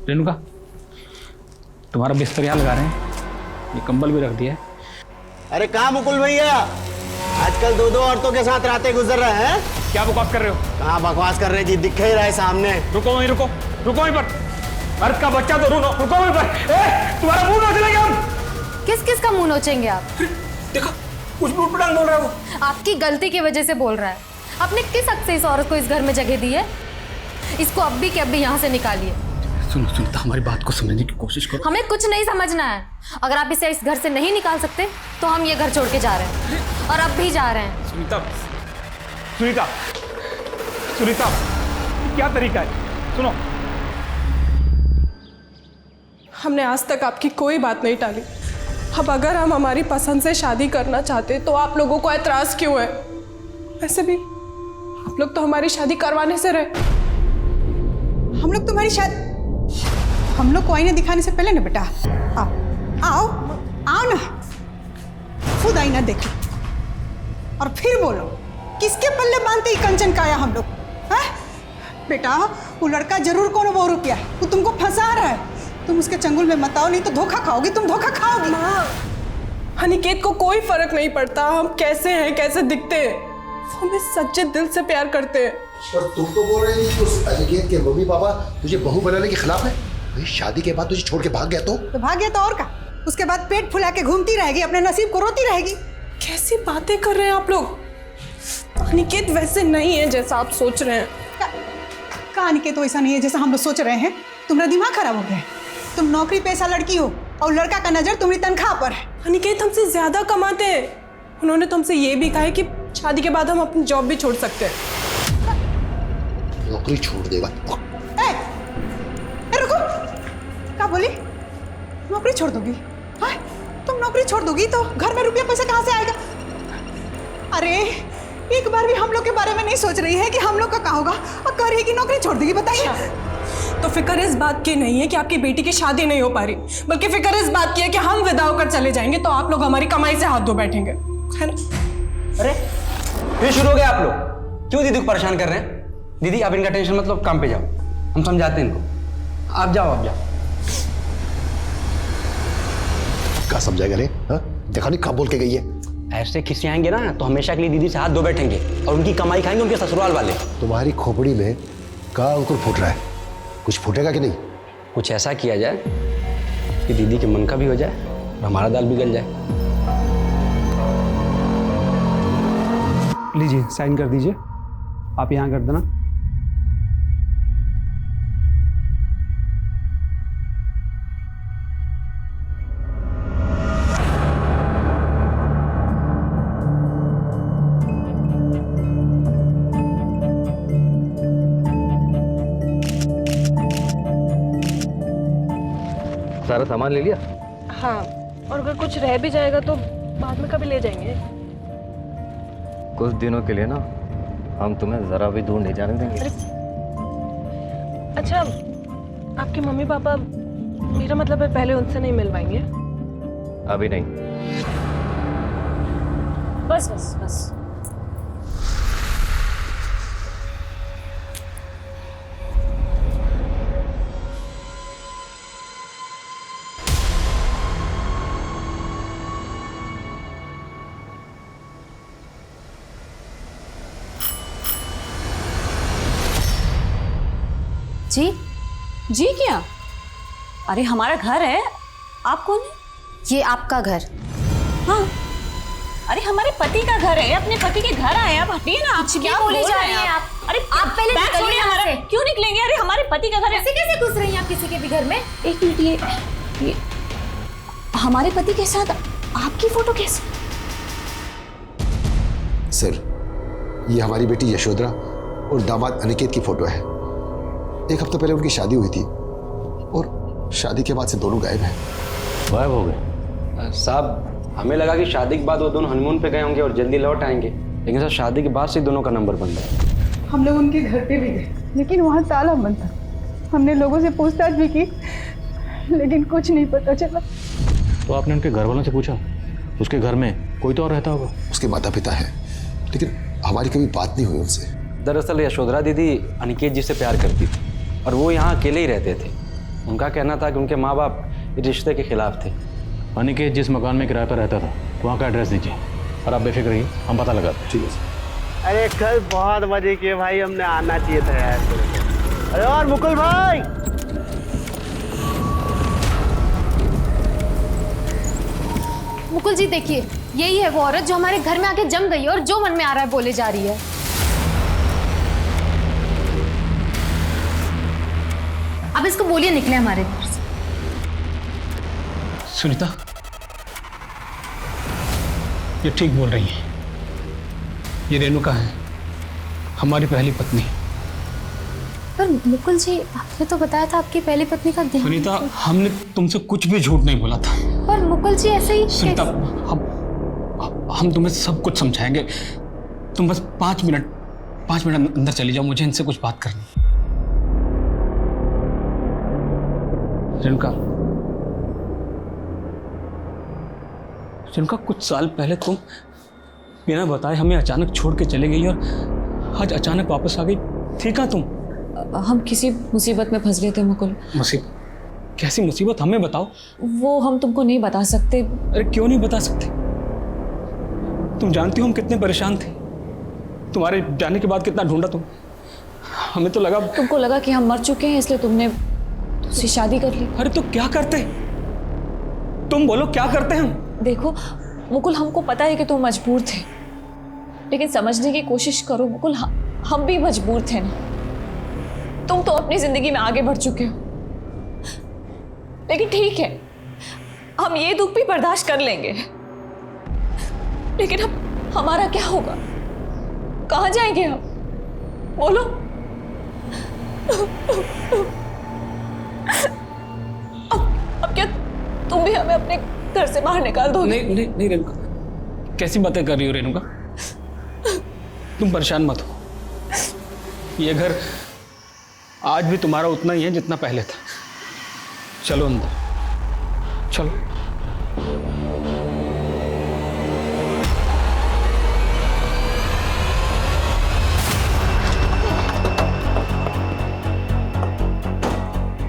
रेणुका, तुम्हारा बिस्तर यहाँ लगा रहे हैं, ये कंबल भी रख दिया है। अरे कहाँ मुकुल भैया, आजकल दो दो औरतों के साथ रातें गुजर रहे हैं। क्या बकवास कर रहे हो? कहाँ बकवास कर रहे जी, दिख ही रहा है सामने। रुको वहीं, रुको रुको वहीं पर। मर्द का बच्चा तो रुको वहीं पर। तुम्हारा मुंह नोच लेंगे हम। किस किस का मुंह नोचेंगे आप? देखो कुछ उटपटांग बोल रहा है वो। आपकी गलती की वजह से बोल रहा है। आपने किस हक से इस औरत को इस घर में जगह दी है? इसको अब भी के अब भी यहाँ से निकालिए। सुनो सुनीता, हमारी बात को समझने की कोशिश करो। हमें कुछ नहीं समझना है। अगर आप इसे इस घर से नहीं निकाल सकते तो हम ये घर छोड़ के जा रहे हैं, और अब भी जा रहे हैं। सुनीता, सुनीता, सुनीता, क्या तरीका है? सुनो, हमने आज तक आपकी कोई बात नहीं टाली। अब अगर हम हमारी पसंद से शादी करना चाहते तो आप लोगों को एतराज क्यों है? वैसे भी आप लोग तो हमारी शादी करवाने से रहे। हम लोग तुम्हारी शादी, हम लोग को आईना दिखाने से पहले ना बेटा, आओ आओ आओ ना, खुद आईना देखो और फिर बोलो किसके पल्ले बांधते ही कंचन काया हम लोग हैं? बेटा वो लड़का जरूर कौन वो रुपया है, वो तुमको फंसा रहा है। तुम उसके चंगुल में मत आओ, नहीं तो धोखा खाओगी, तुम धोखा खाओगी। माँ, अनिकेत को कोई फर्क नहीं पड़ता हम कैसे हैं, कैसे दिखते हैं। वो हमें सच्चे दिल से प्यार करते हैं। और तुम तो बोल रही थी कि उस अनिकेत के मम्मी पापा तुझे बहू बनाने के खिलाफ है। भाई शादी के बाद तुझे छोड़ के भाग गया तो भाग गया तो और का, उसके बाद पेट फुला के घूमती रहेगी, अपने नसीब को रोती रहेगी। कैसी बातें कर रहे हैं आप लोग? अनिकेत वैसे नहीं है जैसा आप सोच रहे हैं। का अनिकेत तो ऐसा नहीं है जैसा हम लोग सोच रहे हैं। तुम्हारा दिमाग खराब हो गया है। तुम नौकरी पेशा लड़की हो और लड़का का नजर तुम्हारी तनख्वाह पर है। अनिकेत हमसे ज्यादा कमाते हैं। उन्होंने तो हमसे ये भी कहा है कि शादी के बाद हम अपनी जॉब भी छोड़ सकते हैं। नौकरी छोड़ देगा? रुको, क्या बोली? नौकरी छोड़ दोगी? हाँ, तुम नौकरी छोड़ दोगी तो घर में रुपया पैसा कहाँ से आएगा? अरे एक बार भी हम लोग के बारे में नहीं सोच रही है कि हम लोग का क्या होगा, और कह रही है कि नौकरी छोड़ देगी। बताइए। तो फिक्र इस बात की नहीं है कि आपकी बेटी की शादी नहीं हो पा रही, बल्कि फिक्र इस बात की है कि हम विदा होकर चले जाएंगे तो आप लोग हमारी कमाई से हाथ धो बैठेंगे, है ना? अरे फिर शुरू हो गया आप लोग। क्यों दीदी को परेशान कर रहे हैं? दीदी आप इनका टेंशन मतलब काम पे जाओ, हम समझाते हैं इनको। आप जाओ, आप जाओ। क्या समझाएगा रे? देखा नहीं कब बोल के गई है। ऐसे खिसियाएंगे ना तो हमेशा के लिए दीदी से हाथ धो बैठेंगे और उनकी कमाई खाएंगे उनके ससुराल वाले। तुम्हारी खोपड़ी में का अंकुर फूट रहा है, कुछ फूटेगा कि नहीं? कुछ ऐसा किया जाए कि दीदी के मन का भी हो जाए और हमारा दाल भी गल जाए। लीजिए साइन कर दीजिए, आप यहाँ कर देना। सारा सामान ले लिया? हाँ, और अगर कुछ रह भी जाएगा तो बाद में कभी ले जाएंगे। कुछ दिनों के लिए ना हम तुम्हें जरा भी दूर नहीं जाने देंगे। अच्छा, आपके मम्मी पापा, मेरा मतलब है पहले उनसे नहीं मिलवाएंगे? अभी नहीं। बस बस बस। जी जी क्या? अरे हमारा घर है, आप कौन है? ये आपका घर? हाँ, अरे हमारे पति का घर है, अपने पति के घर आए। आप हटिए ना, आप क्या बोली जा रही हैं आप? अरे आप पहले निकलिए यहाँ से। क्यों निकलेंगे? अरे हमारे पति का घर है। ऐसे कैसे घुस रही हैं आप किसी के भी घर में? एक मिनट, ये हमारे पति के साथ आपकी फोटो कैसे? सर, ये हमारी बेटी यशोधरा और दामाद अनिकेत की फोटो है। एक हफ्ता पहले उनकी शादी हुई थी और शादी के बाद से दोनों गायब हैं। गायब हो गए? साहब हमें लगा कि शादी के बाद वो दोनों हनीमून पे गए होंगे और जल्दी लौट आएंगे, लेकिन सर शादी के बाद से दोनों का नंबर बंद है। हम लोग उनके घर पे भी गए, लेकिन वहाँ ताला बंद था। हमने लोगों से पूछताछ भी की, लेकिन कुछ नहीं पता चला। तो आपने उनके घर वालों से पूछा? उसके घर में कोई तो और रहता होगा। उसके माता पिता हैं, लेकिन हमारी कभी बात नहीं हुई उनसे। दरअसल यशोधरा दीदी अनिकेत जी से प्यार करती थी और वो यहाँ अकेले ही रहते थे। उनका कहना था कि उनके माँ बाप इस रिश्ते के खिलाफ थे। अनिकेत जिस मकान में किराए पर रहता था वहाँ का एड्रेस दीजिए और आप बेफिक्र रहिए, हम पता लगाते हैं। ठीक है सर। अरे कल बहुत मजे किए भाई, हमने आना चाहिए था यार। अरे और मुकुल भाई, मुकुल जी देखिए, यही है वो औरत जो हमारे घर में आके जम गई है और जो मन में आ रहा है बोले जा रही है। अब इसको बोलिए निकले हमारे घर से। सुनीता, ये ठीक बोल रही है। ये रेणुका है, हमारी पहली पत्नी। पर मुकुल जी, आपने तो बताया था आपकी पहली पत्नी का देहांत। सुनीता, हमने तुमसे कुछ भी झूठ नहीं बोला था। पर मुकुल जी ऐसे ही सुनीता, हम तुम्हें सब कुछ समझाएंगे। तुम बस 5 मिनट अंदर चली जाओ, मुझे इनसे कुछ बात करनी है। रेणुका, कुछ साल पहले तुम बिना बताए हमें अचानक छोड़ के चले गई और आज अचानक वापस आ गई। थी कहाँ तुम? हम किसी मुसीबत में फंस गए थे मुकुल। मुसीबत? कैसी मुसीबत, हमें बताओ। वो हम तुमको नहीं बता सकते। अरे क्यों नहीं बता सकते? तुम जानती हो हम कितने परेशान थे। तुम्हारे जाने के बाद कितना ढूंढा तुम। हमें तो लगा तुमको लगा कि हम मर चुके हैं, इसलिए तुमने उससे शादी कर ली। अरे तो क्या करते? तुम बोलो क्या करते हम? देखो मुकुल, हमको पता है कि तुम मजबूर थे, लेकिन समझने की कोशिश करो मुकुल, हम भी मजबूर थे ना। तुम तो अपनी जिंदगी में आगे बढ़ चुके हो, लेकिन ठीक है, हम ये दुख भी बर्दाश्त कर लेंगे। लेकिन अब हमारा क्या होगा? कहाँ जाएंगे हम? बोलो। अब क्या तुम भी हमें अपने घर से बाहर निकाल दोगे? नहीं रेणुका, कैसी बातें कर रही हो रेणुका? तुम परेशान मत हो। ये घर आज भी तुम्हारा उतना ही है जितना पहले था। चलो अंदर, चलो।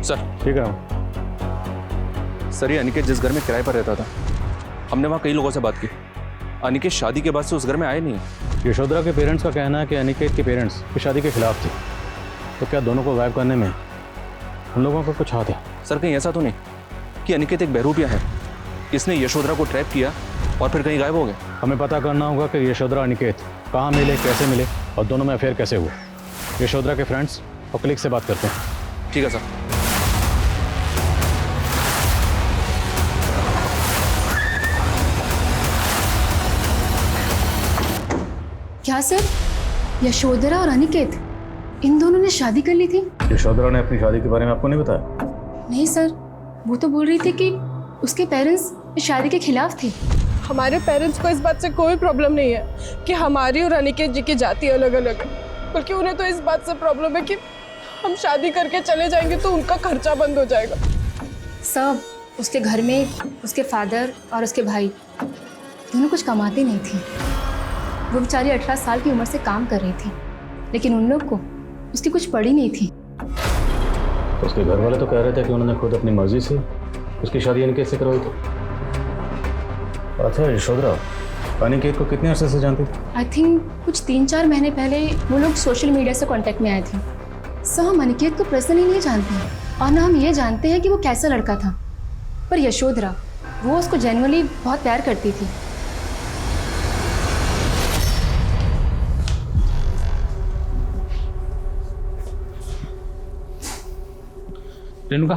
सर ठीक है सर, ये अनिकेत जिस घर में किराए पर रहता था, हमने वहाँ कई लोगों से बात की। अनिकेत शादी के बाद से उस घर में आए नहीं। यशोधरा के पेरेंट्स का कहना है कि अनिकेत के पेरेंट्स की शादी के खिलाफ थे। तो क्या दोनों को गायब करने में हम लोगों का कुछ हाथ है? सर कहीं ऐसा तो नहीं कि अनिकेत एक बहरूपिया है, इसने यशोधरा को ट्रैप किया और फिर कहीं गायब हो गए? हमें पता करना होगा कि यशोधरा अनिकेत कहाँ मिले, कैसे मिले और दोनों में अफेयर कैसे हुआ। यशोधरा के फ्रेंड्स और कलीग से बात करते हैं। ठीक है सर। क्या सर, यशोधरा और अनिकेत इन दोनों ने शादी कर ली थी? यशोधरा ने अपनी शादी के बारे में आपको नहीं बताया? नहीं सर, वो तो बोल रही थी कि उसके पेरेंट्स शादी के खिलाफ थे। हमारे पेरेंट्स को इस बात से कोई प्रॉब्लम नहीं है कि हमारी और अनिकेत जी की जाति अलग अलग है, बल्कि उन्हें तो इस बात से प्रॉब्लम है कि हम शादी करके चले जाएंगे तो उनका खर्चा बंद हो जाएगा। सब उसके घर में उसके फादर और उसके भाई दोनों कुछ कमाते नहीं थे। वो बेचारी 18 साल की उम्र से काम कर रही थी, लेकिन उन लोग को उसकी कुछ पड़ी नहीं थी। उसके घर वाले तो कह रहे थे कि उन्होंने खुद अपनी मर्जी से उसकी शादी अनिकेत से करवाई थी। अच्छा, यशोधरा अनिकेत को कितने अरसे से जानती थी? आई थिंक कुछ 3-4 महीने पहले वो लोग सोशल मीडिया से कांटेक्ट में आए थे। सो हम अनिकेत को पर्सनली नहीं जानते हैं और ना हम ये जानते हैं कि वो कैसा लड़का था, पर यशोधरा वो उसको जेन्युइनली बहुत प्यार करती थी। रेणुका,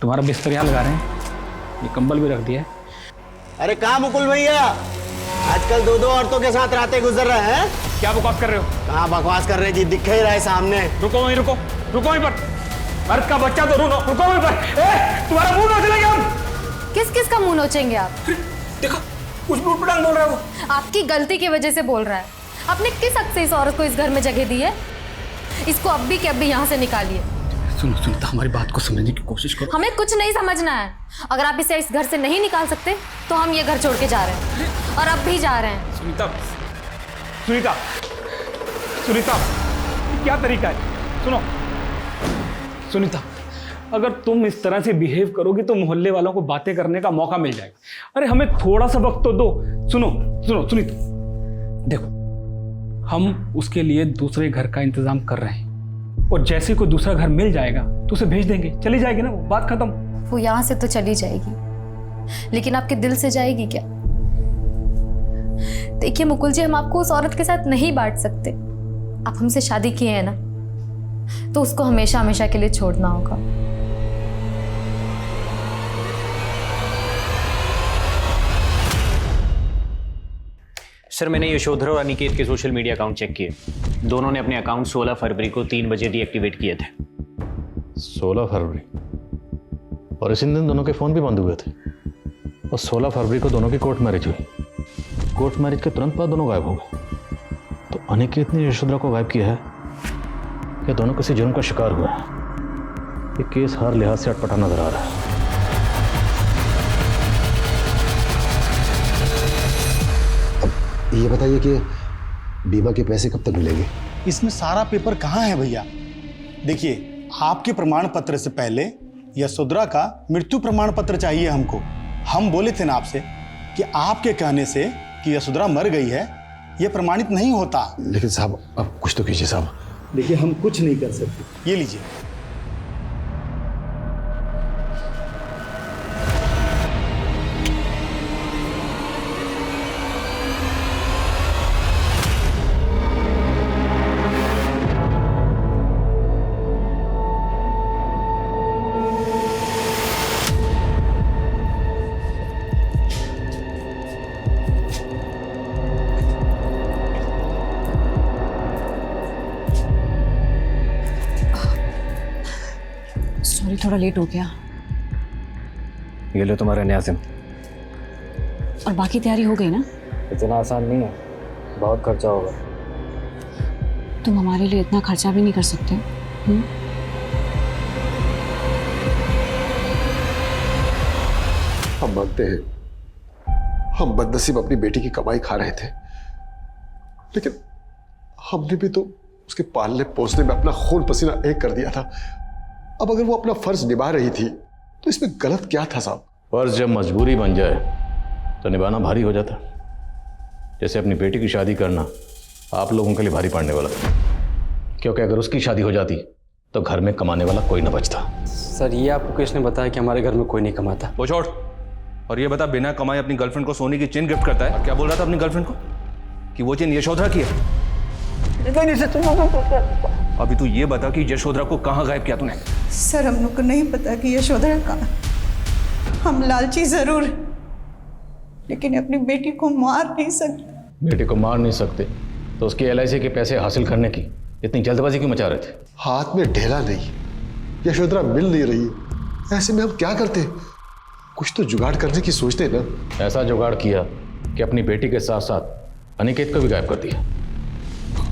तुम्हारा बिस्तर यहाँ लगा रहे हैं, ये कंबल भी रख दिया है। अरे कहाँ मुकुल भैया, आजकल 2-2 औरतों के साथ रातें गुजर रहे हैं? क्या बकवास कर रहे हो? कहाँ बकवास कर रहे जी, दिख ही रहा है सामने। रुको वहीं, रुको वहीं पर। मर्द का बच्चा तो रुको वहीं पर। तुम्हारा मुंह नोच लेंगे हम। किस का मुंह नोचेंगे आप? देखो कुछ भी उठपटांग बोल रहा है वो। आपकी गलती की वजह से बोल रहा है। आपने किस हक से इस औरत को इस घर में जगह दी है? इसको अब भी के अब भी यहाँ से निकालिए। सुनो सुनीता, हमारी बात को समझने की कोशिश करो। हमें कुछ नहीं समझना है। अगर आप इसे इस घर से नहीं निकाल सकते तो हम ये घर छोड़ के जा रहे हैं, और अब भी जा रहे हैं। सुनीता, सुनीता, सुनीता, क्या तरीका है? सुनो सुनीता, अगर तुम इस तरह से बिहेव करोगी तो मोहल्ले वालों को बातें करने का मौका मिल जाएगा। अरे हमें थोड़ा सा वक्त तो दो। सुनी देखो, हम उसके लिए दूसरे घर का इंतजाम कर रहे हैं और जैसे कोई दूसरा घर मिल जाएगा तो उसे भेज देंगे, चली जाएगी ना, बात खत्म। वो यहाँ से तो चली जाएगी, लेकिन आपके दिल से जाएगी क्या? देखिए मुकुल जी, हम आपको उस औरत के साथ नहीं बांट सकते। आप हमसे शादी किए हैं ना, तो उसको हमेशा हमेशा के लिए छोड़ना होगा। सर, मैंने यशोधरा और अनिकेत के सोशल मीडिया अकाउंट चेक किए। दोनों ने अपने अकाउंट 16 फरवरी को 3 बजे डीएक्टिवेट किए थे। 16 फरवरी? और इसी दिन दोनों के फ़ोन भी बंद हुए थे। और 16 फरवरी को दोनों की कोर्ट मैरिज हुई। कोर्ट मैरिज के तुरंत बाद दोनों गायब हो गए। तो अनिकेत ने यशोधरा को गायब किया है या दोनों किसी जुर्म का शिकार हुआ है? ये केस हर लिहाज से अटपटा नजर आ रहा है। अब ये बताइए कि बीमा के पैसे कब तक मिलेंगे? इसमें सारा पेपर कहाँ है भैया? देखिए, आपके प्रमाण पत्र से पहले यशोधरा का मृत्यु प्रमाण पत्र चाहिए हमको। हम बोले थे ना आपसे कि आपके कहने से कि यशोधरा मर गई है, यह प्रमाणित नहीं होता। लेकिन साहब, अब कुछ तो कीजिए साहब। देखिए, हम कुछ नहीं कर सकते। ये लीजिए। सॉरी, थोड़ा लेट हो गया। ये लो तुम्हारा नया सिम। और बाकी तैयारी हो गई ना? इतना आसान नहीं है, बहुत खर्चा होगा। तुम हमारे लिए इतना खर्चा भी नहीं कर सकते। हम मानते हैं, हम बदनसीब अपनी बेटी की कमाई खा रहे थे, लेकिन हमने भी तो उसके पालने पोसने में अपना खून पसीना एक कर दिया था। अब अगर वो अपना फर्ज निभा रही थी तो इसमें गलत क्या था साहब? फर्ज जब मजबूरी बन जाए तो निभाना भारी हो जाता। जैसे अपनी बेटी की शादी करना आप लोगों के लिए भारी पड़ने वाला था, क्योंकि अगर उसकी शादी हो जाती तो घर में कमाने वाला कोई ना बचता। सर, ये आपको किसने बताया कि हमारे घर में कोई नहीं कमाता? वो छोड़, और ये बता, बिना कमाए अपनी गर्लफ्रेंड को सोने की चेन गिफ्ट करता है। और क्या बोल रहा था अपनी गर्लफ्रेंड को कि वो चेन यशोधरा की है? अभी तू ये बता कि यशोधरा को कहाँ गायब किया तूने? सर, हम लोग को नहीं पता कि यशोधरा कहाँ। हम लालची जरूर, लेकिन अपनी बेटी को मार नहीं सकते। बेटी को मार नहीं सकते तो उसकी LIC के पैसे हासिल करने की इतनी जल्दबाजी क्यों मचा रहे थे? हाथ में ढेला नहीं, यशोधरा मिल नहीं रही, ऐसे में हम क्या करते? कुछ तो जुगाड़ करने की सोचते ना। ऐसा जुगाड़ किया कि अपनी बेटी के साथ साथ अनिकेत को भी गायब कर दिया।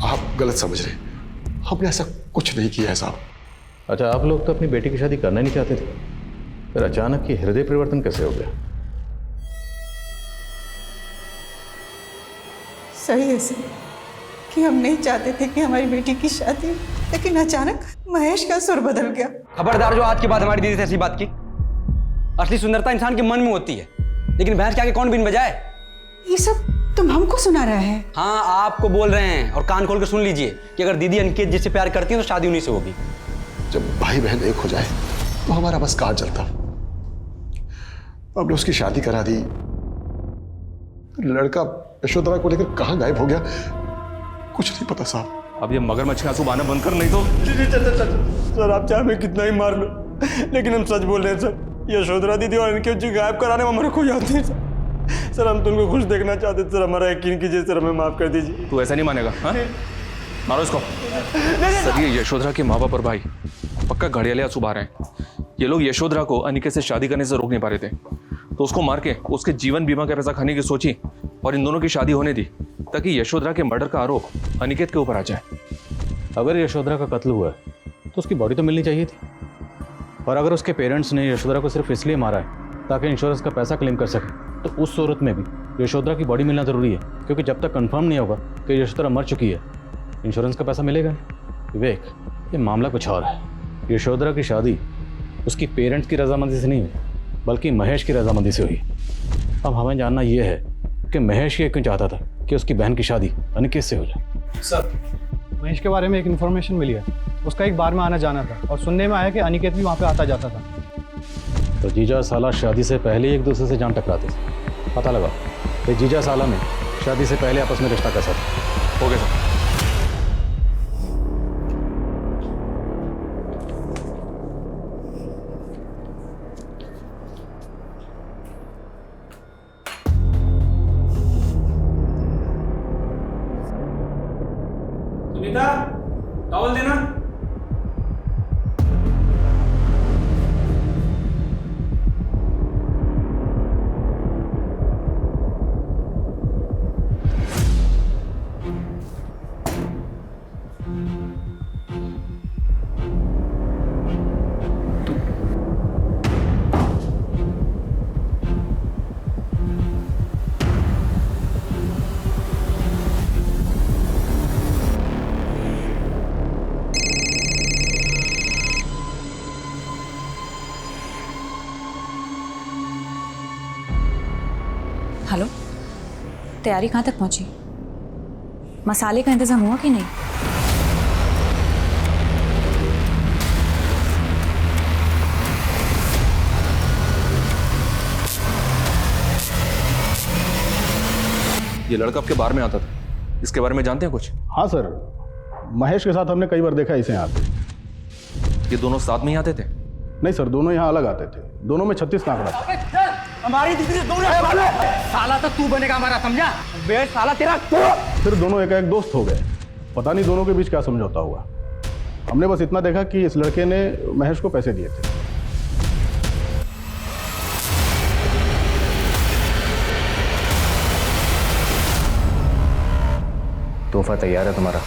आप गलत समझ रहे, हमने ऐसा कुछ नहीं किया है साहब। अच्छा, आप लोग तो अपनी बेटी की शादी करना ही नहीं चाहते थे, फिर अचानक ये हृदय परिवर्तन कैसे हो गया? सही है सर कि हम नहीं चाहते थे कि हमारी बेटी की शादी, लेकिन अचानक महेश का सुर बदल गया। खबरदार जो आज के बाद हमारी दीदी से ऐसी बात की। असली सुंदरता इंसान के मन में होती है, लेकिन भैंस के आगे कौन बिन बजाए? ये सब तुम हमको सुना रहा है? हाँ, आपको बोल रहे हैं, और कान खोल कर सुन लीजिए कि अगर दीदी अनिकेत जिससे प्यार करती है तो शादी उन्हीं से होगी। जब भाई बहन एक हो जाए तो हमारा बस कहाँ चलता। हमने उसकी शादी करा दी, लड़का यशोधरा को लेकर कहाँ गायब हो गया कुछ नहीं पता साहब। अब ये मगरमच्छ के आंसू बहाना बंद कर, नहीं तो। सर, आप चाहे मैं कितना ही मार लो, लेकिन हम सच बोल रहे हैं सर। यशोधरा दीदी और अनिकेत जी गायब कराने में हमारे कोई याद नहीं सर। सर, हम तुमको खुश देखना चाहते थे सर, हमारा यकीन कीजिए सर, हमें माफ कर दीजिए। तू ऐसा नहीं मानेगा? हाँ, मारो इसको। सर, ये यशोधरा के माँ बाप और भाई पक्का घड़ियाले आंसू बहा रहे हैं। ये लोग यशोधरा को अनिकेत से शादी करने से रोक नहीं पा रहे थे, तो उसको मार के उसके जीवन बीमा का पैसा खाने की सोची और इन दोनों की शादी होने दी, ताकि यशोधरा के मर्डर का आरोप अनिकेत के ऊपर आ जाए। अगर यशोधरा का कत्ल हुआ है तो उसकी बॉडी तो मिलनी चाहिए थी, और अगर उसके पेरेंट्स ने यशोधरा को सिर्फ इसलिए मारा है ताकि इंश्योरेंस का पैसा क्लेम कर सके, तो उस सूरत में भी यशोधरा की बॉडी मिलना ज़रूरी है, क्योंकि जब तक कंफर्म नहीं होगा कि यशोधरा मर चुकी है, इंश्योरेंस का पैसा मिलेगा नहीं। विवेक, ये मामला कुछ और है। यशोधरा की शादी उसकी पेरेंट्स की रजामंदी से नहीं हुई, बल्कि महेश की रजामंदी से हुई। अब हमें जानना यह है कि महेश ये क्यों चाहता था कि उसकी बहन की शादी अनिकेत से हो जाए। सर, महेश के बारे में एक इन्फॉर्मेशन मिली है। उसका एक बार में आना जाना था और सुनने में आया कि अनिकेत भी वहाँ पे आता जाता था। तो जीजा साला शादी से पहले ही एक दूसरे से जान टकराते थे। पता लगा कि जीजा साला में शादी से पहले आपस में रिश्ता कैसा था। हो गया सर। सुनीता, टॉवल देना। हेलो, तैयारी कहाँ तक पहुँची? मसाले का इंतजाम हुआ कि नहीं? ये लड़का आपके बार में आता था, इसके बारे में जानते हैं कुछ? हाँ सर, महेश के साथ हमने कई बार देखा इसे यहाँ पे। ये दोनों साथ में ही आते थे? नहीं सर, दोनों यहाँ अलग आते थे। दोनों में 36 का आंकड़ा था। हमारी दीदी से दूर है। साला तो तू बनेगा हमारा, समझा? बे साला तेरा फिर दोनों एक दोस्त हो गए। पता नहीं दोनों के बीच क्या समझौता हुआ। हमने बस इतना देखा कि इस लड़के ने महेश को पैसे दिए थे। तोहफा तैयार है तुम्हारा।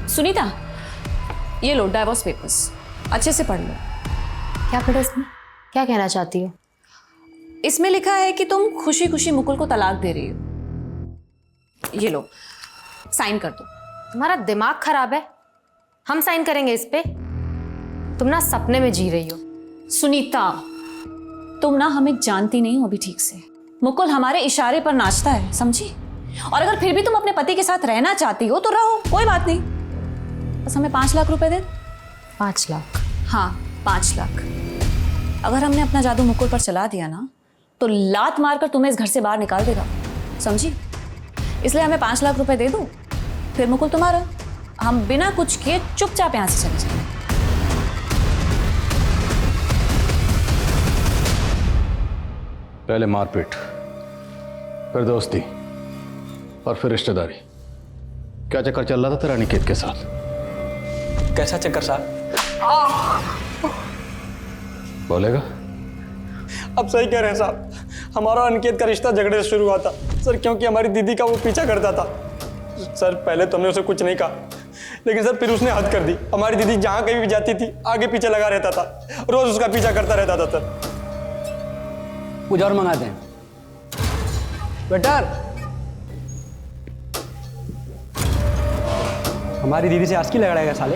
सुनीता, ये लो डाइवोर्स पेपर्स, अच्छे से पढ़ लो। क्या पढ़ा इसमें? क्या कहना चाहती हो? इसमें लिखा है कि तुम खुशी खुशी मुकुल को तलाक दे रही हो। ये लो, साइन कर दो। तुम्हारा दिमाग खराब है? हम साइन करेंगे इस पे? तुम ना सपने में जी रही हो। सुनीता, तुम ना हमें जानती नहीं हो अभी ठीक से। मुकुल हमारे इशारे पर नाचता है, समझी? और अगर फिर भी तुम अपने पति के साथ रहना चाहती हो तो रहो, कोई बात नहीं। बस हमें 5 लाख रुपए दे। 5 लाख? हाँ, 5 लाख। अगर हमने अपना जादू मुकुल पर चला दिया ना तो लात मारकर तुम्हें इस घर से बाहर निकाल देगा, समझी? इसलिए हमें 5 लाख रुपए दे दो, फिर मुकुल तुम्हारा। हम बिना कुछ किए चुपचाप यहां से चले जाएंगे। पहले मारपीट, फिर दोस्ती और फिर रिश्तेदारी। क्या चक्कर चल रहा था तेरा अनिकेत के साथ? कैसा चक्कर साहब? बोलेगा? अब सही कह रहे हैं साहब, हमारा अनिकेत का रिश्ता झगड़े से शुरू हुआ था सर, क्योंकि हमारी दीदी का वो पीछा करता था। सर पहले तो हमने उसे कुछ नहीं कहा, लेकिन सर फिर उसने हद कर दी। हमारी दीदी जहाँ कहीं भी जाती थी आगे पीछे लगा रहता था, रोज उसका पीछा करता रहता था सर। कुछ और मंगाते हैं बेटर। हमारी दीदी से आस्की लगा साले।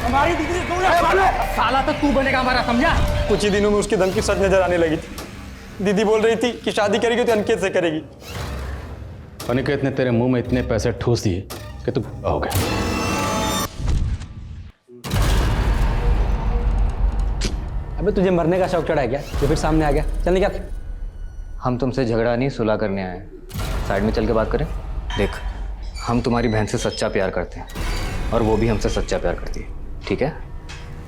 हमारी दीदी से दूर है। साला तो तू बनेगा हमारा, समझा? कुछ ही दिनों में उसकी धमकी सच नजर आने लगी थी। दीदी बोल रही थी कि शादी करेगी तो अनिकेत से करेगी। अनिकेत ने तेरे मुंह में इतने पैसे ठूस दिए कि तू हो गया। अबे तुझे मरने का शौक चढ़ा है क्या? ये फिर सामने आ गया। चल निकल। हम तुमसे झगड़ा नहीं सुलह करने आए हैं। साइड में चल के बात करें। देख, हम तुम्हारी बहन से सच्चा प्यार करते हैं और वो भी हमसे सच्चा प्यार करती है, ठीक है?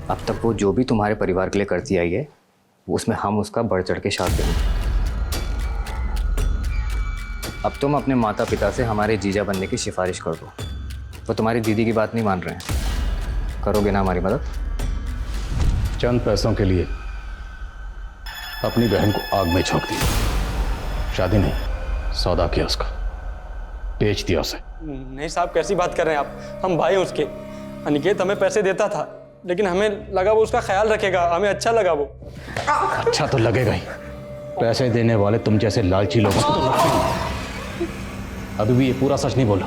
अब तक वो जो भी तुम्हारे परिवार के लिए करती आई है उसमें हम उसका बढ़ चढ़ के साथ देंगे। अब तुम अपने माता पिता से हमारे जीजा बनने की सिफारिश कर दो। वो तुम्हारी दीदी की बात नहीं मान रहे हैं। करोगे ना हमारी मदद? चंद पैसों के लिए अपनी बहन को आग में झोंक दिया। शादी नहीं, सौदा किया उसका, बेच दिया उसे। नहीं साहब, कैसी बात कर रहे हैं आप? हम भाई हैं उसके। अनिकेत हमें पैसे देता था, लेकिन हमें लगा वो उसका ख्याल रखेगा, हमें अच्छा लगा वो। अच्छा तो लगेगा ही। पैसे देने वाले तुम जैसे लालची लोगों को तो लगते ही। अभी भी ये पूरा सच नहीं बोला।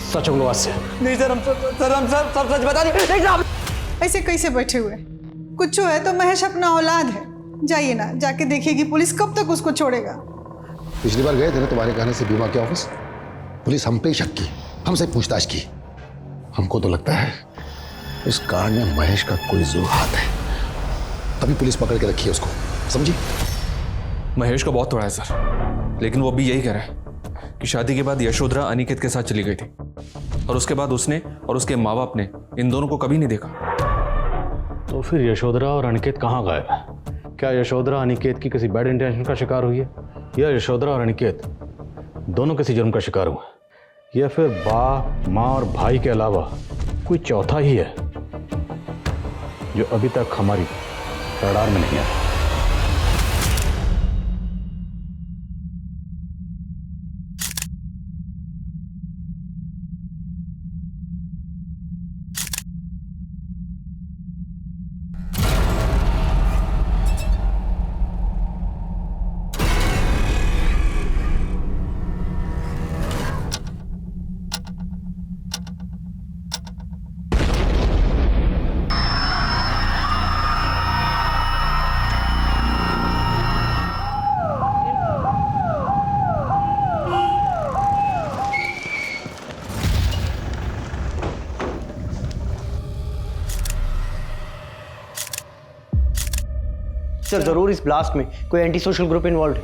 सच बोलो आज से। नहीं सर, हम सब सच बता दें। नहीं साहब, ऐसे कैसे बैठे हुए? कुछ है तो महेश अपना औलाद है, जाइए ना, जाके देखिएगी पुलिस कब तक उसको छोड़ेगा। पिछली बार गए थे ना तुम्हारे कहने से बीमा के ऑफिस, पुलिस हम पे ही शक की, हमसे पूछताछ की। हमको तो लगता है इस कांड में महेश का कोई जरूर हाथ है, तभी पुलिस पकड़ के रखी है उसको, समझी? महेश का बहुत थोड़ा है सर, लेकिन वो भी यही कह रहा है कि शादी के बाद यशोधरा अनिकेत के साथ चली गई थी और उसके बाद उसने और उसके माँ बाप ने इन दोनों को कभी नहीं देखा। तो फिर यशोधरा और अनिकेत कहाँ गायब है? क्या यशोधरा अनिकेत की किसी बैड इंटेंशन का शिकार हुई है, या यशोधरा और अनिकेत दोनों किसी जुर्म का शिकार हुए, या फिर बाप माँ और भाई के अलावा कोई चौथा ही है जो अभी तक हमारी रडार में नहीं आया? सर जरूर इस ब्लास्ट में कोई एंटी सोशल ग्रुप इन्वॉल्व है।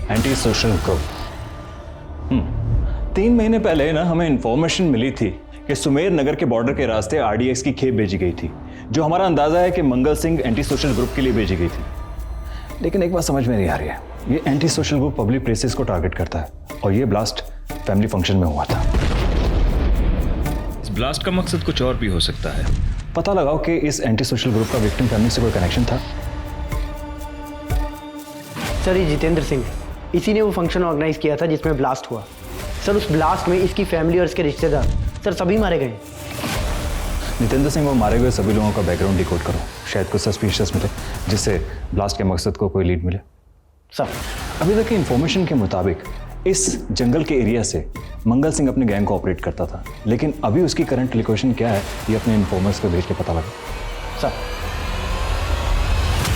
Anti social group. 3 महीने पहले ना हमें इंफॉर्मेशन मिली थी कि सुमेर नगर के बॉर्डर के रास्ते आरडीएक्स की खेप भेजी गई थी, जो हमारा अंदाजा है कि Mangal Singh anti social group के लिए भेजी गई थी। लेकिन एक बात समझ में नहीं आ रही है, ये anti social group public places को टारगेट करता है और ये ब्लास्ट फैमिली फंक्शन में हुआ था। इस ब्लास्ट का मकसद कुछ और भी हो सकता है। पता लगाओ कि इस एंटी सोशल ग्रुप का विक्टिम फैमिली से कोई कनेक्शन था। सर ये जितेंद्र सिंह, इसी ने वो फंक्शन ऑर्गेनाइज किया था जिसमें ब्लास्ट हुआ। सर उस ब्लास्ट में इसकी फैमिली और इसके रिश्तेदार सर सभी मारे गए। जितेंद्र सिंह वो मारे गए सभी लोगों का बैकग्राउंड डिकोड करो, शायद कुछ सस्पिशियस मिले जिससे ब्लास्ट के मकसद को कोई लीड मिले। सर अभी तक की इंफॉर्मेशन के मुताबिक इस जंगल के एरिया से मंगल सिंह अपने गैंग को ऑपरेट करता था, लेकिन अभी उसकी करंट लोकेशन क्या है ये अपने इन्फॉर्मर्स को भेज के पता लगा।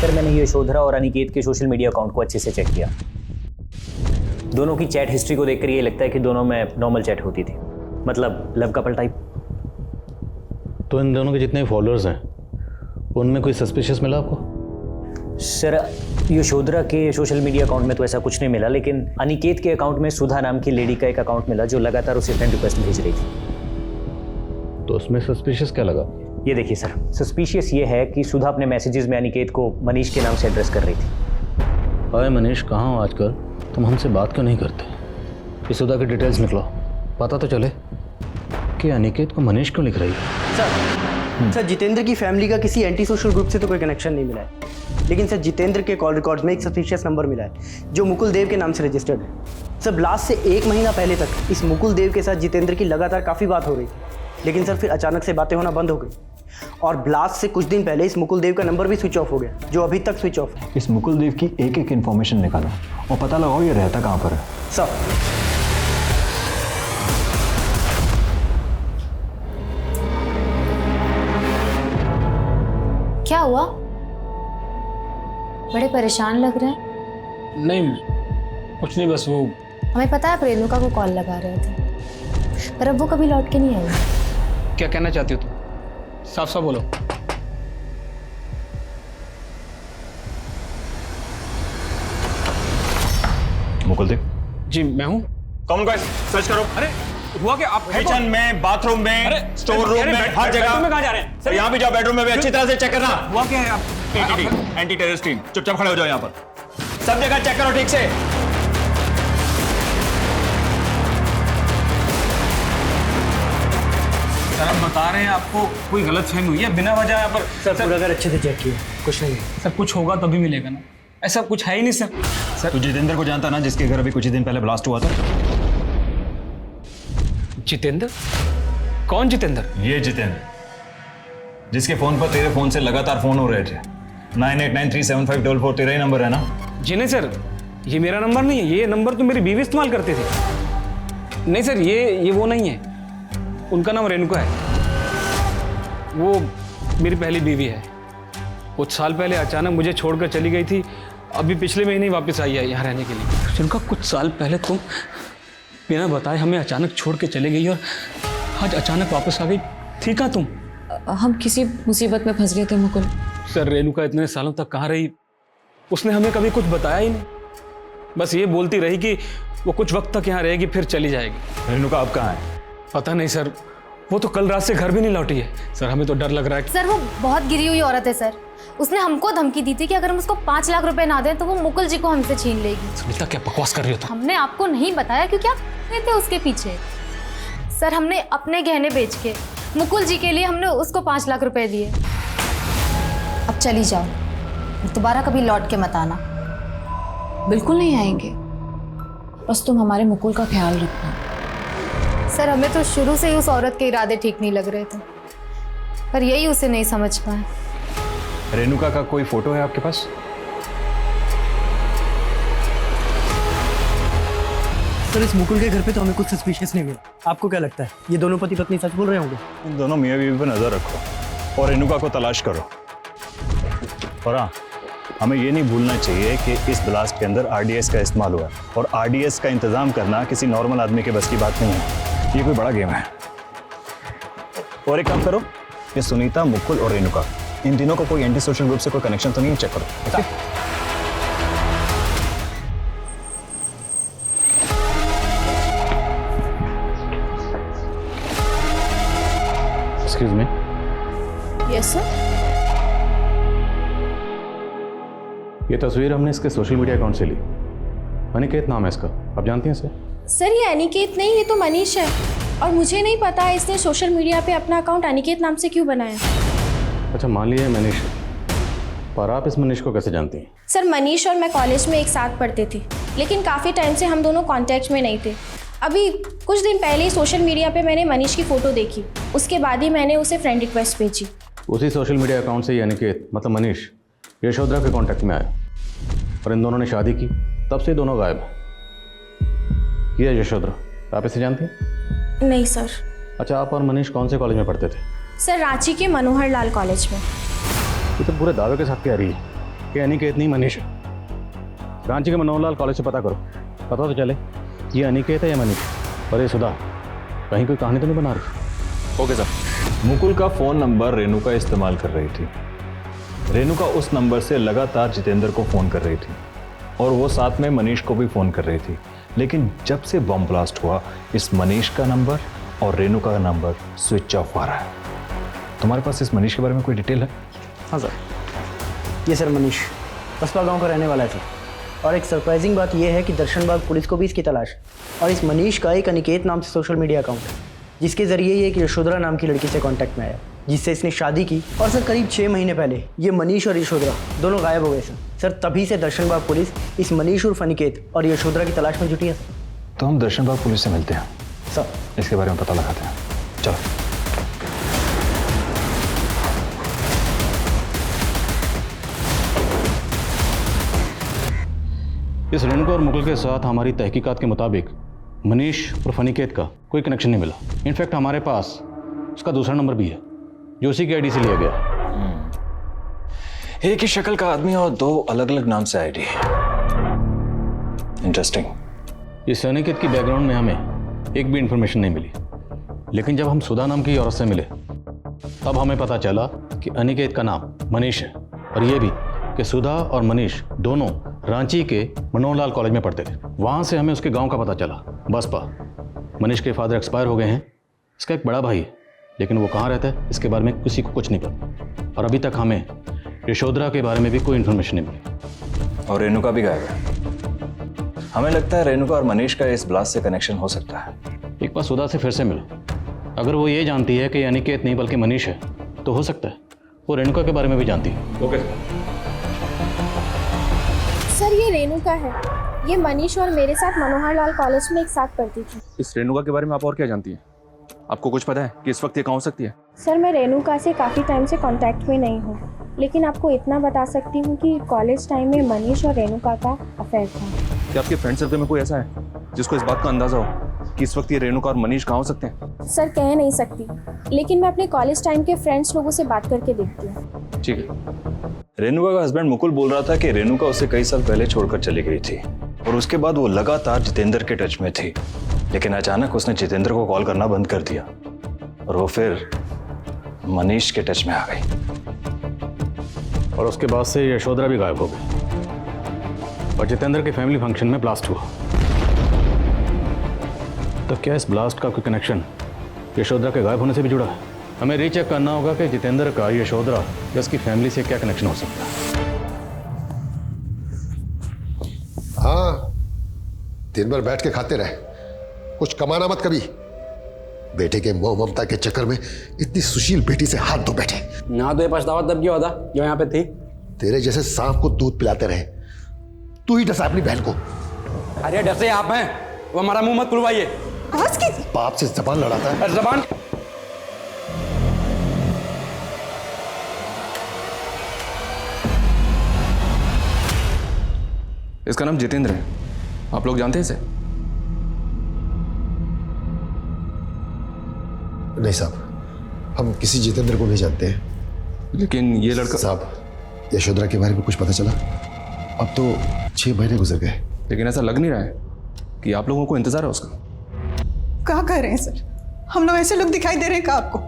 सर मैंने यशोधरा और अनिकेत के सोशल मीडिया अकाउंट को अच्छे से चेक किया। दोनों की चैट हिस्ट्री को देखकर ये लगता है कि दोनों में नॉर्मल चैट होती थी, मतलब लव कपल टाइप। तो इन दोनों के जितने फॉलोअर्स हैं उनमें कोई सस्पिशियस मिला आपको? सर यशोधरा के सोशल मीडिया अकाउंट में तो ऐसा कुछ नहीं मिला, लेकिन अनिकेत के अकाउंट में सुधा नाम की लेडी का एक अकाउंट मिला जो लगातार उसे फ्रेंड रिक्वेस्ट भेज रही थी। तो उसमें सस्पिशियस क्या लगा? ये देखिए सर, सस्पिशियस ये है कि सुधा अपने मैसेजेस में अनिकेत को मनीष के नाम से एड्रेस कर रही थी। अरे मनीष कहाँ हो आजकल? तुम हमसे बात क्यों नहीं करते? इस सुधा की डिटेल्स निकलो, पता तो चले कि अनिकेत को मनीष क्यों लिख रही है। सर जितेंद्र की फैमिली का किसी एंटी सोशल ग्रुप से तो कोई कनेक्शन नहीं मिला है, लेकिन सर जितेंद्र के कॉल रिकॉर्ड्स में एक सस्पिशियस नंबर मिला है जो मुकुल देव के नाम से रजिस्टर्ड है। सर ब्लास्ट से 1 महीना पहले तक इस मुकुल देव के साथ जितेंद्र की लगातार काफ़ी बात हो रही थी, लेकिन सर फिर अचानक से बातें होना बंद हो गई और ब्लास्ट से कुछ दिन पहले इस मुकुल देव का नंबर भी स्विच ऑफ हो गया, जो अभी तक स्विच ऑफ है। इस मुकुल देव की एक एक इन्फॉर्मेशन निकालो और पता लगाओ ये रहता कहाँ पर है। सर क्या हुआ? बड़े परेशान लग रहे हैं। नहीं कुछ नहीं, बस वो हमें पता है आप रेणुका को कॉल लगा रहे थे, पर अब वो कभी लौट के नहीं आई। क्या कहना चाहती हो तुम? साफ साफ बोलो। मुकुल देव जी मैं हूँ। कौन गाइस सर्च करो। अरे हुआ क्या? आप किचन में, बाथरूम में, स्टोर रूम में, हर जगह में कहाँ जा रहे हैं? सर यहाँ भी जाओ, बेडरूम में भी अच्छी तरह से चेक करना। हुआ क्या है? आप एंटी टेररिस्ट टीम चुपचाप खड़े हो जाओ यहाँ पर, सब जगह चेक करो ठीक से। सर हम बता रहे हैं आपको कोई गलत फहमी हुई है बिना वजह यहाँ पर। सर पूरा घर अच्छे से चेक किया, कुछ नहीं है। सर कुछ होगा तभी मिलेगा ना, ऐसा कुछ है ही नहीं सर। तू जितेंद्र को जानता ना, जिसके घर अभी कुछ ही दिन पहले ब्लास्ट हुआ था? जितेंद्र? कौन जितेंद्र? ये जितेंद्र जिसके फोन पर तेरे फोन से लगातार फोन हो रहे थे। 98937544 तेरा ही नंबर है ना? जी नहीं सर, ये मेरा नंबर नहीं है, ये नंबर तो मेरी बीवी इस्तेमाल करती थी। नहीं सर, ये वो नहीं है। उनका नाम रेणुका है। वो मेरी पहली बीवी है। कुछ साल पहले अचानक मुझे छोड़कर चली गई थी। अभी पिछले महीने ही वापस आई है यहाँ रहने के लिए। रेणुका, कुछ साल पहले तुम बिना बताए हमें अचानक छोड़ के चले गई और आज अचानक वापस आ गई। ठीक है तुम? हम किसी मुसीबत में फंस गए थे मुकुल। सर, रेणुका इतने सालों तक कहाँ रही? उसने हमें कभी कुछ बताया ही नहीं। बस ये बोलती रही कि वो कुछ वक्त तक यहाँ रहेगी फिर चली जाएगी। रेणुका आप कहाँ हैं? पता नहीं सर, वो तो कल रात से घर भी नहीं लौटी है। सर, हमें तो डर लग रहा है। सर, वो बहुत गिरी हुई औरत है सर। उसने हमको धमकी दी थी कि अगर हम उसको 5 लाख रुपए ना दें तो वो मुकुल जी को हमसे छीन लेगी। सुनीता, क्या बकवास कर रही हो तुम? हमने आपको नहीं बताया क्योंकि आप थे उसके पीछे। सर, हमने अपने गहने बेच के मुकुल जी के लिए हमने उसको 5 लाख रुपए दिए। अब चली जाओ, दोबारा कभी लौट के मत आना। बिल्कुल नहीं आएंगे, बस तुम हमारे मुकुल का ख्याल रखना। सर, हमें तो शुरू से ही उस औरत के इरादे ठीक नहीं लग रहे थे, पर यही उसे नहीं समझ पाए। रेणुका का कोई फोटो है आपके पास? सर, इस मुकुल के घर पे तो हमें कुछ सस्पिशियस नहीं मिला। आपको क्या लगता है, ये दोनों पति पत्नी सच बोल रहे होंगे? इन दोनों मियाँ बीवी पर नजर रखो और रेणुका को तलाश करो। और हाँ, हमें ये नहीं भूलना चाहिए कि इस ब्लास्ट के अंदर आरडीएस का इस्तेमाल हुआ है और आरडीएस का इंतजाम करना किसी नॉर्मल आदमी के बस की बात नहीं है। ये कोई बड़ा गेम है। और एक काम करो, ये सुनीता, मुकुल और रेणुका, इन तीनों को कोई एंटी सोशल ग्रुप से कोई कनेक्शन तो नहीं, चेक करो। Okay? Excuse me. Yes sir. ये तस्वीर हमने इसके सोशल मीडिया अकाउंट से ली। अनिकेत नाम है इसका, आप जानती हैं इसे? सर, ये अनिकेत नहीं, ये तो मनीष है। और मुझे नहीं पता इसने सोशल मीडिया पे अपना अकाउंट अनिकेत नाम से क्यों बनाया। अच्छा, मान लीजिए मनीष, पर आप इस मनीष को कैसे जानती हैं? सर, मनीष और मैं कॉलेज में एक साथ पढ़ते थे, लेकिन काफ़ी टाइम से हम दोनों कांटेक्ट में नहीं थे। अभी कुछ दिन पहले ही सोशल मीडिया पे मैंने मनीष की फ़ोटो देखी, उसके बाद ही मैंने उसे फ्रेंड रिक्वेस्ट भेजी। उसी सोशल मीडिया अकाउंट से ये अनिकेत, मतलब मनीष, यशोधरा के कांटेक्ट में आया और इन दोनों ने शादी की। तब से दोनों गायब हैं। ये है यशोधरा, आप इसे जानती हैं? नहीं सर। अच्छा, आप और मनीष कौन से कॉलेज में पढ़ते थे? सर, रांची के मनोहर लाल कॉलेज में। ये तो पूरे दावे के साथ कह रही है कि अनिकेत नहीं मनीष है। रांची के मनोहर लाल कॉलेज से पता करो, पता तो चले ये अनिकेत है या मनीष। और ये सुधा कहीं कोई कहानी तो नहीं बना रही? Okay sir. मुकुल का फोन नंबर रेणुका इस्तेमाल कर रही थी। रेणुका उस नंबर से लगातार जितेंद्र को फोन कर रही थी और वो साथ में मनीष को भी फोन कर रही थी। लेकिन जब से बम ब्लास्ट हुआ, इस मनीष का नंबर और रेणुका का नंबर स्विच ऑफ आ रहा है। तुम्हारे पास इस मनीष के बारे में कोई डिटेल है? हाँ सर, ये सर मनीष बसपा गांव का रहने वाला है सर। और एक सरप्राइजिंग बात यह है कि दर्शनबाग पुलिस को भी इसकी तलाश है। और इस मनीष का एक अनिकेत नाम से सोशल मीडिया अकाउंट है, जिसके जरिए ये एक यशोधरा नाम की लड़की से कांटेक्ट में आया, जिससे इसने शादी की। और सर, करीब 6 महीने पहले ये मनीष और यशोधरा दोनों गायब हो गए सर। सर, तभी से दर्शनबाग पुलिस इस मनीष उर्फ अनिकेत और यशोधरा की तलाश में जुटी है सर। तो हम दर्शनबाग पुलिस से मिलते हैं सर, इसके बारे में पता लगाते हैं। चलो। इस रेणुका और मुकुल के साथ हमारी तहकीकात के मुताबिक मनीष और अनिकेत का कोई कनेक्शन नहीं मिला। इनफैक्ट हमारे पास उसका दूसरा नंबर भी है जो उसी की आईडी से लिया गया। एक ही शक्ल का आदमी और 2 अलग अलग नाम से आईडी है। इंटरेस्टिंग। इस अनिकेत की बैकग्राउंड में हमें एक भी इंफॉर्मेशन नहीं मिली, लेकिन जब हम सुधा नाम की औरत से मिले तब हमें पता चला कि अनिकेत का नाम मनीष है और ये भी कि सुधा और मनीष दोनों रांची के मनोहर लाल कॉलेज में पढ़ते थे। वहाँ से हमें उसके गांव का पता चला, बसपा। मनीष के फादर एक्सपायर हो गए हैं, इसका एक बड़ा भाई है, लेकिन वो कहाँ रहता है इसके बारे में किसी को कुछ नहीं पता। और अभी तक हमें यशोधरा के बारे में भी कोई इन्फॉर्मेशन नहीं मिली। और रेणुका भी गायब है। हमें लगता है रेणुका और मनीष का इस ब्लास्ट से कनेक्शन हो सकता है। एक बार सुधा से फिर से मिलो, अगर वो ये जानती है कि अनिकेत नहीं बल्कि मनीष है तो हो सकता है वो रेणुका के बारे में भी जानती है। ओके सर, ये रेणुका है। ये मनीष और मेरे साथ मनोहर लाल कॉलेज में एक साथ पढ़ती थी। इस रेणुका के बारे में आप और क्या जानती हैं? आपको कुछ पता है कि इस वक्त ये कहाँ हो सकती है? सर, मैं रेणुका से काफ़ी टाइम से कांटेक्ट में नहीं हूँ, लेकिन आपको इतना बता सकती हूँ कि कॉलेज टाइम में मनीष और रेणुका का अफेयर था। क्या आपके फ्रेंड सर्कल में कोई ऐसा है जिसको इस बात का अंदाजा हो कि कि इस वक्त ये रेणुका और मनीष कहाँ हो सकते हैं? सर कह नहीं सकती, लेकिन मैं अपने कॉलेज टाइम के फ्रेंड्स लोगों से बात करके देखती हूँ। ठीक है। रेणुका का हस्बैंड मुकुल बोल रहा था कि रेणुका उसे कई साल पहले छोड़कर चली गई थी और उसके बाद वो लगातार जितेंद्र के टच में थी, लेकिन अचानक उसने जितेंद्र को कॉल करना बंद कर दिया और वो फिर मनीष के टच में आ गई। और उसके बाद से यशोधरा भी गायब हो गई और जितेंद्र के फैमिली फंक्शन में ब्लास्ट हुआ। तो क्या इस ब्लास्ट का कोई कनेक्शन यशोधरा के गायब होने से भी जुड़ा है? हमें रीचेक करना होगा कि जितेंद्र का यशोधरा या उसकी फैमिली से क्या कनेक्शन हो सकता है। हाँ, दिन भर बैठ के खाते रहे, कुछ कमाना मत कभी। बेटे के मोह ममता के चक्कर में इतनी सुशील बेटी से हाथ धो बैठे। ना तो ये पछतावा तब क्यों होता जो यहाँ पे थी? तेरे जैसे सांप को दूध पिलाते रहे, तू ही डसा अपनी बहन को। अरे डसे आप हैं, वो हमारा मुंह मत खुलवाइए। बाप से जबान लड़ाता है। जबान इसका नाम जितेंद्र है, आप लोग जानते हैं इसे? नहीं साहब, हम किसी जितेंद्र को नहीं जानते हैं। लेकिन ये लड़का साहब, यशोधरा के बारे में कुछ पता चला? अब तो 6 महीने गुजर गए। लेकिन ऐसा लग नहीं रहा है कि आप लोगों को इंतजार है उसका। क्या कह रहे हैं सर? हम लोग ऐसे लोग दिखाई दे रहे हैं क्या आपको?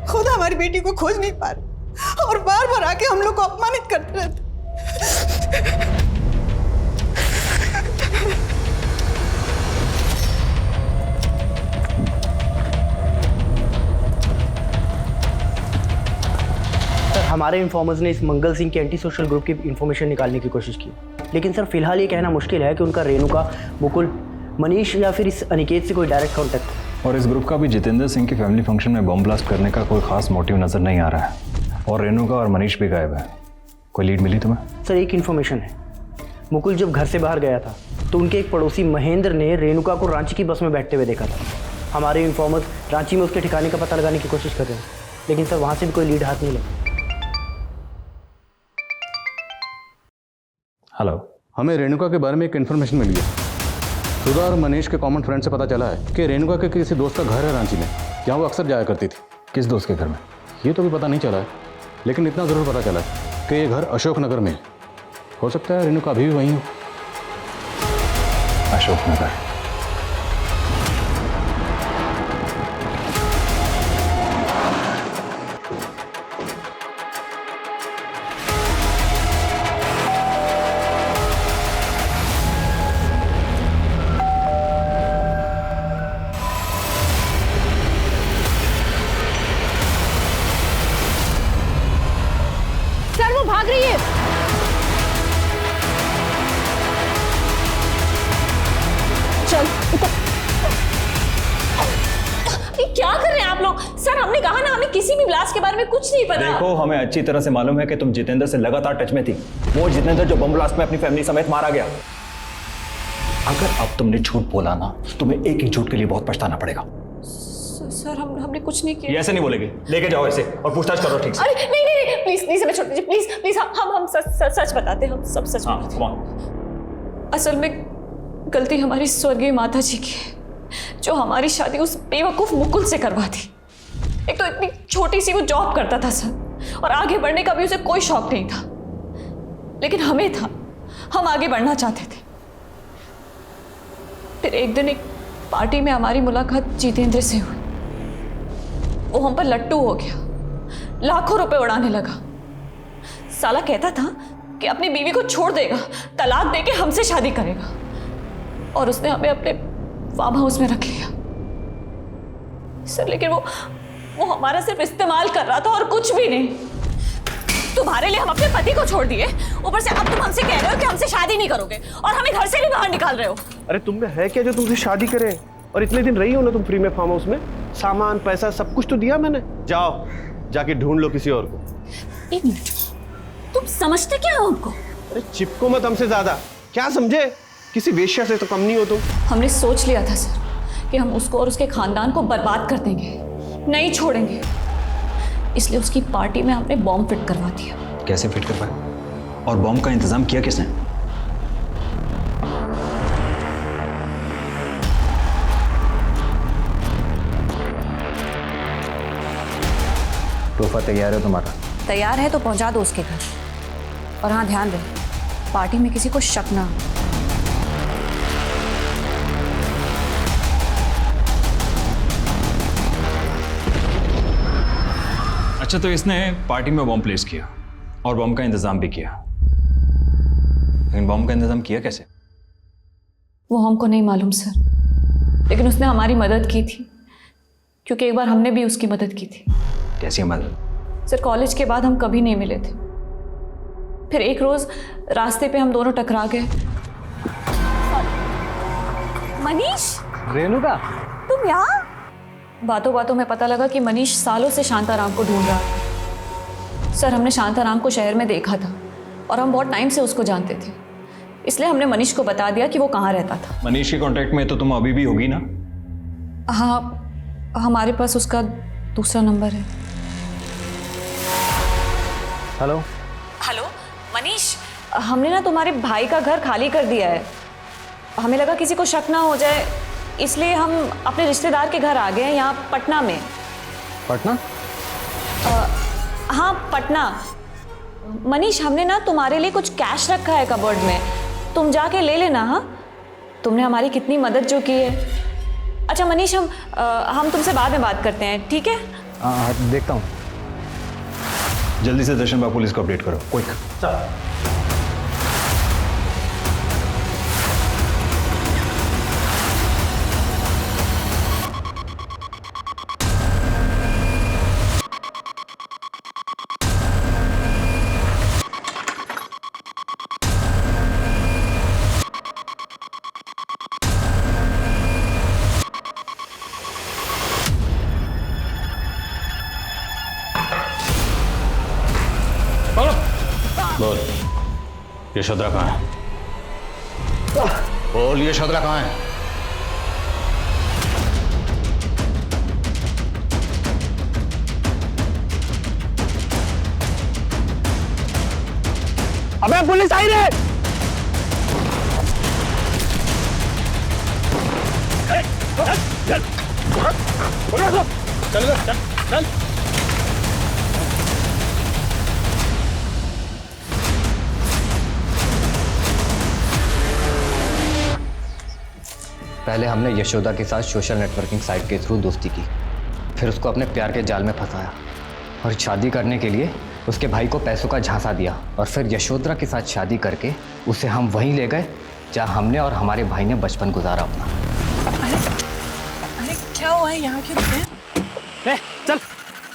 खुद हमारी बेटी को खोज नहीं पा रहे और बार बार आके हम लोग को अपमानित करते रहते। हमारे इन्फॉर्मर्स ने इस मंगल सिंह के एंटी सोशल ग्रुप की इन्फॉर्मेशन निकालने की कोशिश की, लेकिन सर फिलहाल ये कहना मुश्किल है कि उनका रेणुका, मुकुल, मनीष या फिर इस अनिकेत से कोई डायरेक्ट कॉन्टैक्ट है। और इस ग्रुप का भी जितेंद्र सिंह की फैमिली फंक्शन में बम ब्लास्ट करने का कोई खास मोटिव नजर नहीं आ रहा है। और रेणुका और मनीष भी गायब है। कोई लीड मिली तुम्हें? सर एक इन्फॉर्मेशन है, मुकुल जब घर से बाहर गया था तो उनके एक पड़ोसी महेंद्र ने रेणुका को रांची की बस में बैठते हुए देखा था। हमारे इन्फॉर्मर्स रांची में उसके ठिकाने का पता लगाने की कोशिश कर रहे हैं, लेकिन सर वहाँ से भी कोई लीड हाथ नहीं लगा। हेलो, हमें रेणुका के बारे में एक इन्फॉर्मेशन मिली है। सुधा और मनीष के कॉमन फ्रेंड से पता चला है कि रेणुका के किसी दोस्त का घर है रांची में, जहाँ वो अक्सर जाया करती थी। किस दोस्त के घर में? ये तो भी पता नहीं चला है, लेकिन इतना ज़रूर पता चला है कि ये घर अशोक नगर में है। हो सकता है रेणुका अभी भी वहीं हो। अशोक नगर? सर वो भाग रही है। चल ये क्या कर रहे हैं आप लोग? सर हमने कहा ना, हमें किसी भी ब्लास्ट के बारे में कुछ नहीं पता। देखो, हमें अच्छी तरह से मालूम है कि तुम जितेंद्र से लगातार टच में थी। वो जितेंद्र जो बम ब्लास्ट में अपनी फैमिली समेत मारा गया। अगर अब तुमने झूठ बोला ना, तो तुम्हें एक ही झूठ के लिए बहुत पछताना पड़ेगा। सर हमने कुछ नहीं किया। ये ऐसे नहीं बोलेगी, लेके जाओ इसे और पूछताछ करो ठीक से। अरे नहीं नहीं नहीं, प्लीज प्लीज हमें छोड़ दीजिए, प्लीज प्लीज। हम सच बताते हैं, हम सब सच बताते हैं। असल में गलती हमारी स्वर्गीय माता जी की है, जो हमारी शादी उस बेवकूफ मुकुल से करवा दी। एक तो इतनी छोटी सी वो जॉब करता था सर, और आगे बढ़ने का भी उसे कोई शौक नहीं था, लेकिन हमें था, हम आगे बढ़ना चाहते थे। फिर एक दिन एक पार्टी में हमारी मुलाकात जितेंद्र से हुई। वो हम पर लट्टू हो गया, लाखों रुपए उड़ाने लगा। साला कहता था कि अपनी बीवी को छोड़ देगा, तलाक देके हमसे शादी करेगा, और उसने हमें अपने फार्म हाउस में रख लिया सर। लेकिन वो हमारा सिर्फ इस्तेमाल कर रहा था और कुछ भी नहीं। तुम्हारे लिए हम अपने पति को छोड़ दिए, ऊपर से अब तुम हमसे कह रहे हो कि हमसे शादी नहीं करोगे और हमें घर से भी बाहर निकाल रहे हो। अरे तुम में है क्या जो तुमसे शादी करे? और इतने दिन रही हो ना तुम फ्री में फार्म हाउस में, सामान पैसा सब कुछ तो दिया मैंने। जाओ जाके ढूंढ लो किसी और को। एक मिनट, तुम समझते क्या हो हमको? अरे चिपको मत हमसे ज्यादा, क्या समझे? किसी वेश्या से तो कम नहीं हो तुम। हमने सोच लिया था सर कि हम उसको और उसके खानदान को बर्बाद कर देंगे, नहीं छोड़ेंगे। इसलिए उसकी पार्टी में हमने बॉम्ब फिट करवा दिया। कैसे फिट करवाया? और बॉम्ब का इंतजाम किया किसने? तोहफा तैयार है तुम्हारा? तैयार है तो पहुंचा दो उसके घर। और हाँ, ध्यान रहे पार्टी में किसी को शक ना हो। अच्छा, तो इसने पार्टी में बॉम्ब प्लेस किया और बॉम्ब का इंतजाम भी किया, लेकिन बॉम्ब का इंतजाम किया कैसे? वो हमको नहीं मालूम सर, लेकिन उसने हमारी मदद की थी, क्योंकि एक बार हमने भी उसकी मदद की थी। कैसी मदद? सर, कॉलेज के बाद हम कभी नहीं मिले थे। फिर एक रोज रास्ते पे हम दोनों टकरा गए। मनीष, रेणुका, तुम यहाँ? बातों बातों में पता लगा कि मनीष सालों से शांताराम को ढूंढ रहा था। सर, हमने शांताराम को शहर में देखा था और हम बहुत टाइम से उसको जानते थे, इसलिए हमने मनीष को बता दिया कि वो कहाँ रहता था। मनीष के कांटेक्ट में तो तुम अभी भी होगी ना? हाँ, हमारे पास उसका दूसरा नंबर है। हेलो हेलो मनीष, हमने ना तुम्हारे भाई का घर खाली कर दिया है। हमें लगा किसी को शक ना हो जाए, इसलिए हम अपने रिश्तेदार के घर आ गए हैं, यहाँ पटना में। पटना? हाँ, पटना। मनीष, हमने ना तुम्हारे लिए कुछ कैश रखा है कबर्ड में, तुम जाके ले लेना। हाँ, तुमने हमारी कितनी मदद जो की है। अच्छा मनीष, हम तुमसे बाद में बात करते हैं, ठीक है? देखता हूँ। जल्दी से दर्शन बाबू पुलिस को अपडेट करो, क्विक। बोल, यशोधरा कहाँ है? बोल, यशोधरा कहाँ है? अबे पुलिस आई रे! चल चल चल चल। पहले हमने यशोदा के साथ सोशल नेटवर्किंग साइट के थ्रू दोस्ती की, फिर उसको अपने प्यार के जाल में फंसाया और शादी करने के लिए उसके भाई को पैसों का झांसा दिया, और फिर यशोधरा के साथ शादी करके उसे हम वहीं ले गए जहाँ हमने और हमारे भाई ने बचपन गुजारा अपना। अरे क्या हुआ है यहाँ क्यों रुके? चल।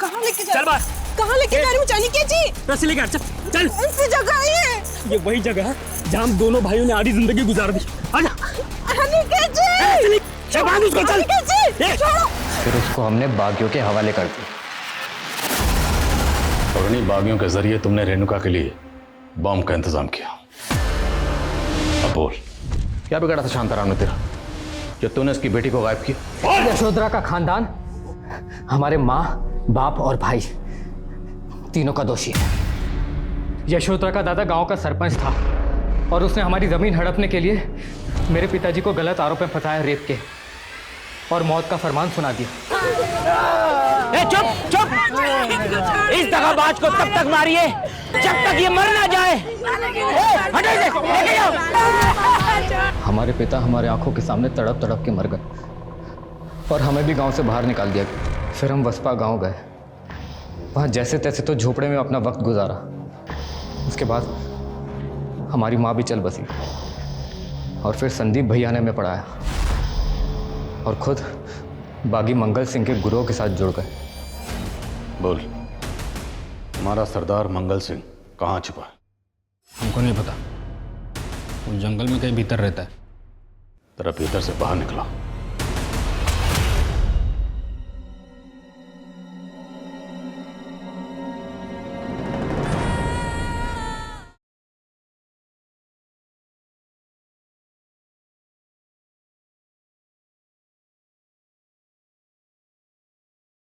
कहाँ लेके जा? चल बाहर। कहाँ लेके जा रही हूँ? जानी क्या जी? रस्सी लेकर चल चल। ऐसी जगह है ये वही जगह है जहाँ हम दोनों भाइयों ने आधी जिंदगी गुजार दी। आजा। उसको चल। फिर उसको हमने बागियों के हवाले कर दिया। और उन्हीं बागियों के जरिए तुमने रेणुका के लिए बॉम्ब का इंतजाम किया। अब बोल, क्या बिगाड़ा था शांताराम ने तेरा जो तूने उसकी बेटी को गायब किया? यशोधरा का खानदान हमारे माँ, बाप और भाई तीनों का दोषी है। यशोधरा का दादा गांव का सरपंच था और उसने हमारी जमीन हड़पने के लिए मेरे पिताजी को गलत आरोप में फंसाया, रेप के, और मौत का फरमान सुना दिया। चुप चुप! इस दगाबाज को तब तक मारिए जब तक ये मर ना जाए। हटो इसे, लेके जाओ। हमारे पिता हमारे आंखों के सामने तड़प तड़प के मर गए और हमें भी गांव से बाहर निकाल दिया गया। फिर हम वसपा गांव गए, वहाँ जैसे तैसे तो झोपड़े में अपना वक्त गुजारा। उसके बाद हमारी माँ भी चल बसी और फिर संदीप भैया ने हमें पढ़ाया और खुद बागी मंगल सिंह के गुरुओं के साथ जुड़ गए। बोल, हमारा सरदार मंगल सिंह कहाँ छुपा है? हमको नहीं पता, वो जंगल में कहीं भीतर रहता है। तेरा भीतर से बाहर निकला।